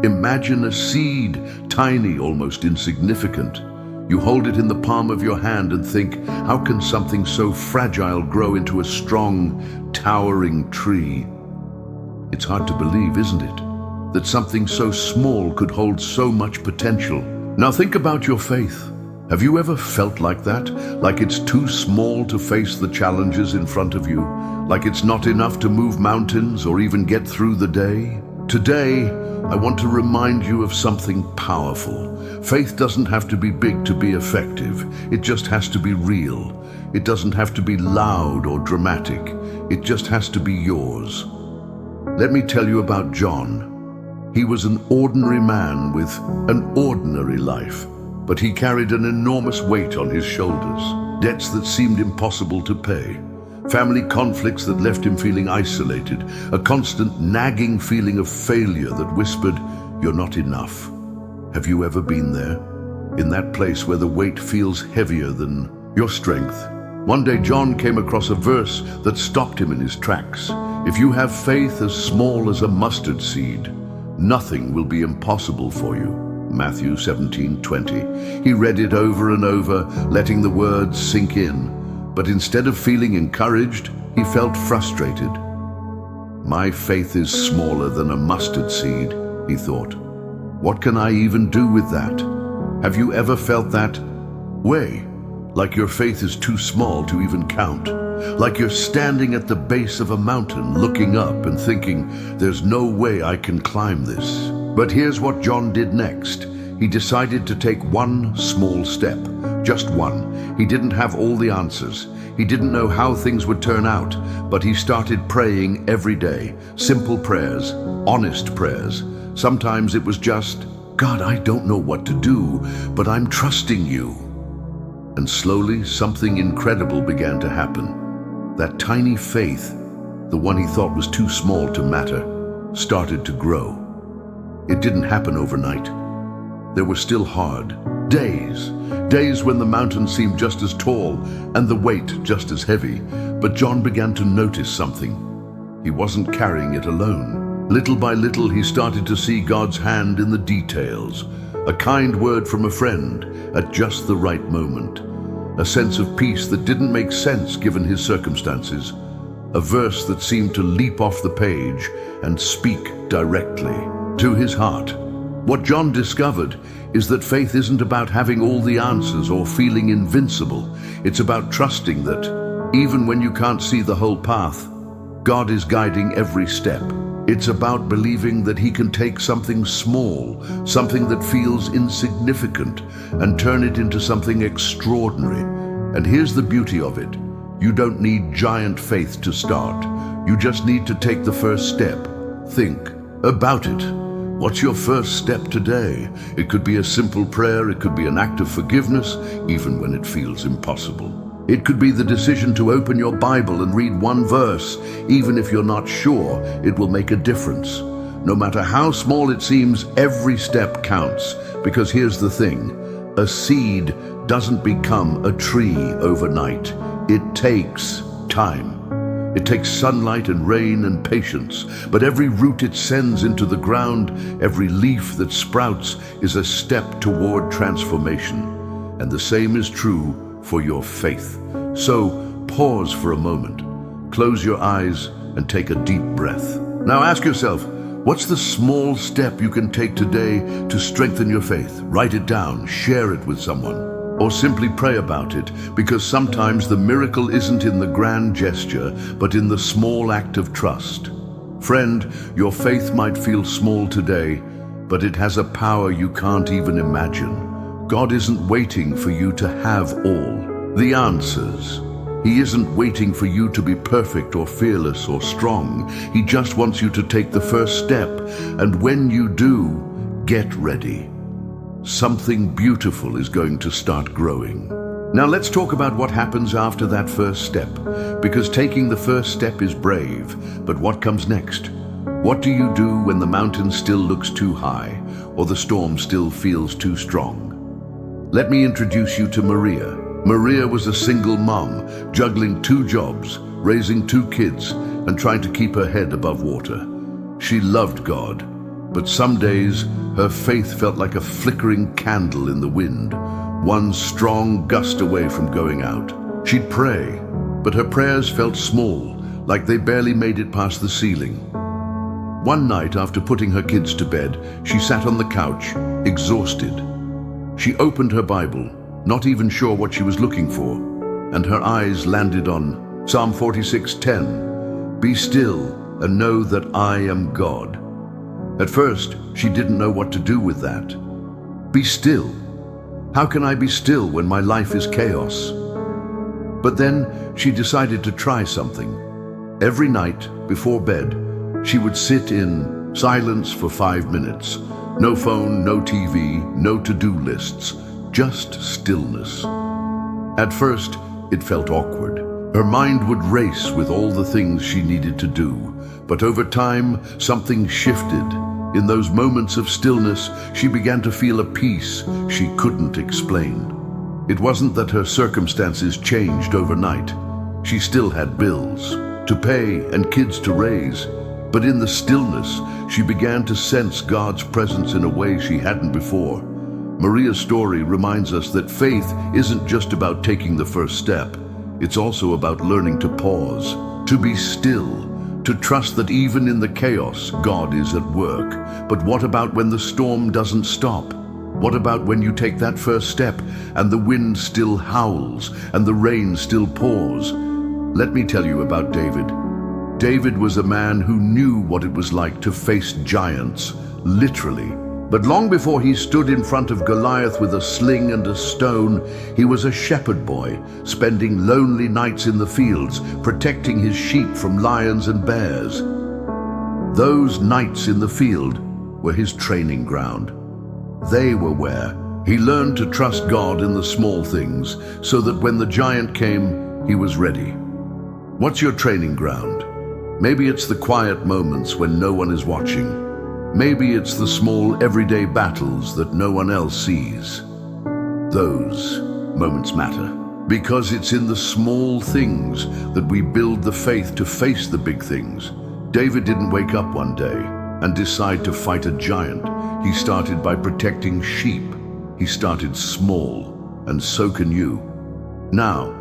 Imagine a seed, tiny, almost insignificant. You hold it in the palm of your hand and think, how can something so fragile grow into a strong, towering tree? It's hard to believe, isn't it, that something so small could hold so much potential. Now think about your faith. Have you ever felt like that? Like it's too small to face the challenges in front of you? Like it's not enough to move mountains or even get through the day? Today, I want to remind you of something powerful. Faith doesn't have to be big to be effective. It just has to be real. It doesn't have to be loud or dramatic. It just has to be yours. Let me tell you about John. He was an ordinary man with an ordinary life, but he carried an enormous weight on his shoulders, debts that seemed impossible to pay, family conflicts that left him feeling isolated, a constant nagging feeling of failure that whispered, "You're not enough." Have you ever been there? In that place where the weight feels heavier than your strength? One day John came across a verse that stopped him in his tracks. If you have faith as small as a mustard seed, nothing will be impossible for you. Matthew 17:20. He read it over and over, letting the words sink in. But instead of feeling encouraged, he felt frustrated. My faith is smaller than a mustard seed, he thought. What can I even do with that? Have you ever felt that way? Like your faith is too small to even count. Like you're standing at the base of a mountain, looking up and thinking, there's no way I can climb this. But here's what John did next. He decided to take one small step, just one. He didn't have all the answers. He didn't know how things would turn out, but he started praying every day. Simple prayers, honest prayers. Sometimes it was just, God, I don't know what to do, but I'm trusting you. And slowly something incredible began to happen. That tiny faith, the one he thought was too small to matter, started to grow. It didn't happen overnight. There were still hard days when the mountain seemed just as tall and the weight just as heavy. But John began to notice something. He wasn't carrying it alone. Little by little, he started to see God's hand in the details. A kind word from a friend at just the right moment. A sense of peace that didn't make sense given his circumstances. A verse that seemed to leap off the page and speak directly to his heart. What John discovered is that faith isn't about having all the answers or feeling invincible. It's about trusting that, even when you can't see the whole path, God is guiding every step. It's about believing that he can take something small, something that feels insignificant, and turn it into something extraordinary. And here's the beauty of it. You don't need giant faith to start. You just need to take the first step. Think about it. What's your first step today? It could be a simple prayer, it could be an act of forgiveness, even when it feels impossible. It could be the decision to open your Bible and read one verse, even if you're not sure it will make a difference. No matter how small it seems, every step counts. Because here's the thing, a seed doesn't become a tree overnight. It takes time. It takes sunlight and rain and patience, but every root it sends into the ground, every leaf that sprouts is a step toward transformation. And the same is true for your faith. So pause for a moment, close your eyes and take a deep breath. Now ask yourself, what's the small step you can take today to strengthen your faith? Write it down, share it with someone. Or simply pray about it, because sometimes the miracle isn't in the grand gesture, but in the small act of trust. Friend, your faith might feel small today, but it has a power you can't even imagine. God isn't waiting for you to have all the answers. He isn't waiting for you to be perfect or fearless or strong. He just wants you to take the first step, and when you do, get ready. Something beautiful is going to start growing. Now let's talk about what happens after that first step, because taking the first step is brave, but what comes next? What do you do when the mountain still looks too high, or the storm still feels too strong? Let me introduce you to Maria. Maria was a single mom, juggling 2 jobs, raising 2 kids, and trying to keep her head above water. She loved God, But some days, her faith felt like a flickering candle in the wind, one strong gust away from going out. She'd pray, but her prayers felt small, like they barely made it past the ceiling. One night, after putting her kids to bed, she sat on the couch, exhausted. She opened her Bible, not even sure what she was looking for, and her eyes landed on Psalm 46:10. Be still and know that I am God. At first, she didn't know what to do with that. Be still. How can I be still when my life is chaos? But then she decided to try something. Every night before bed, she would sit in silence for 5 minutes. No phone, no TV, no to-do lists, just stillness. At first, it felt awkward. Her mind would race with all the things she needed to do. But over time, something shifted. In those moments of stillness, she began to feel a peace she couldn't explain. It wasn't that her circumstances changed overnight. She still had bills to pay and kids to raise. But in the stillness, she began to sense God's presence in a way she hadn't before. Maria's story reminds us that faith isn't just about taking the first step. It's also about learning to pause, to be still, to trust that even in the chaos, God is at work. But what about when the storm doesn't stop? What about when you take that first step and the wind still howls and the rain still pours? Let me tell you about David. David was a man who knew what it was like to face giants, literally. But long before he stood in front of Goliath with a sling and a stone, he was a shepherd boy, spending lonely nights in the fields, protecting his sheep from lions and bears. Those nights in the field were his training ground. They were where he learned to trust God in the small things, so that when the giant came, he was ready. What's your training ground? Maybe it's the quiet moments when no one is watching. Maybe it's the small everyday battles that no one else sees. Those moments matter, because it's in the small things that we build the faith to face the big things. David didn't wake up one day and decide to fight a giant. He started by protecting sheep. He started small, and so can you. Now,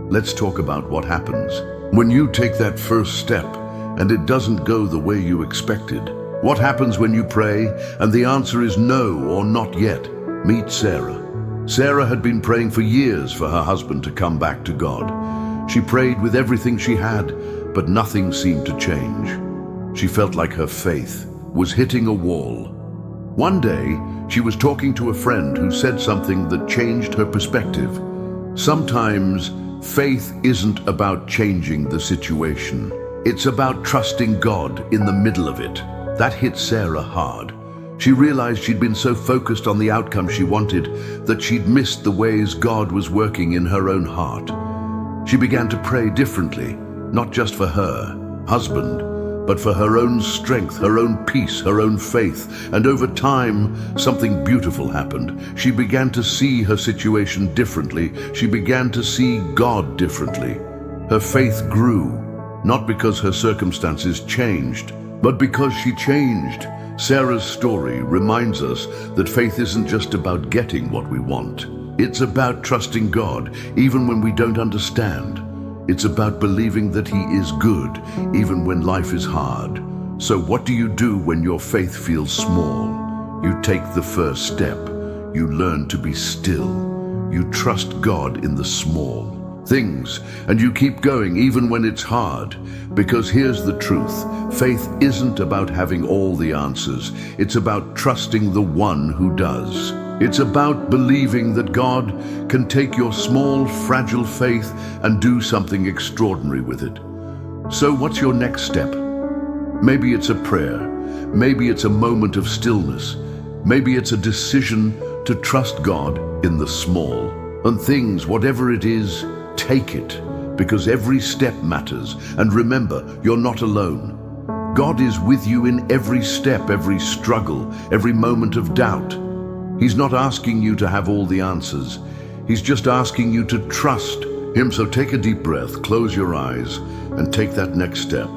let's talk about what happens when you take that first step and it doesn't go the way you expected. What happens when you pray and the answer is no or not yet? Meet Sarah. Sarah had been praying for years for her husband to come back to God. She prayed with everything she had, but nothing seemed to change. She felt like her faith was hitting a wall. One day, she was talking to a friend who said something that changed her perspective. Sometimes, faith isn't about changing the situation. It's about trusting God in the middle of it. That hit Sarah hard. She realized she'd been so focused on the outcome she wanted that she'd missed the ways God was working in her own heart. She began to pray differently, not just for her husband, but for her own strength, her own peace, her own faith. And over time, something beautiful happened. She began to see her situation differently. She began to see God differently. Her faith grew, not because her circumstances changed, but because she changed. Sarah's story reminds us that faith isn't just about getting what we want. It's about trusting God, even when we don't understand. It's about believing that He is good, even when life is hard. So what do you do when your faith feels small? You take the first step. You learn to be still. You trust God in the small things, and you keep going even when it's hard. Because here's the truth. Faith isn't about having all the answers. It's about trusting the one who does. It's about believing that God can take your small, fragile faith and do something extraordinary with it. So what's your next step? Maybe it's a prayer. Maybe it's a moment of stillness. Maybe it's a decision to trust God in the small. And things, whatever it is, take it, because every step matters. And remember, you're not alone. God is with you in every step, every struggle, every moment of doubt. He's not asking you to have all the answers. He's just asking you to trust Him. So take a deep breath, close your eyes, and take that next step.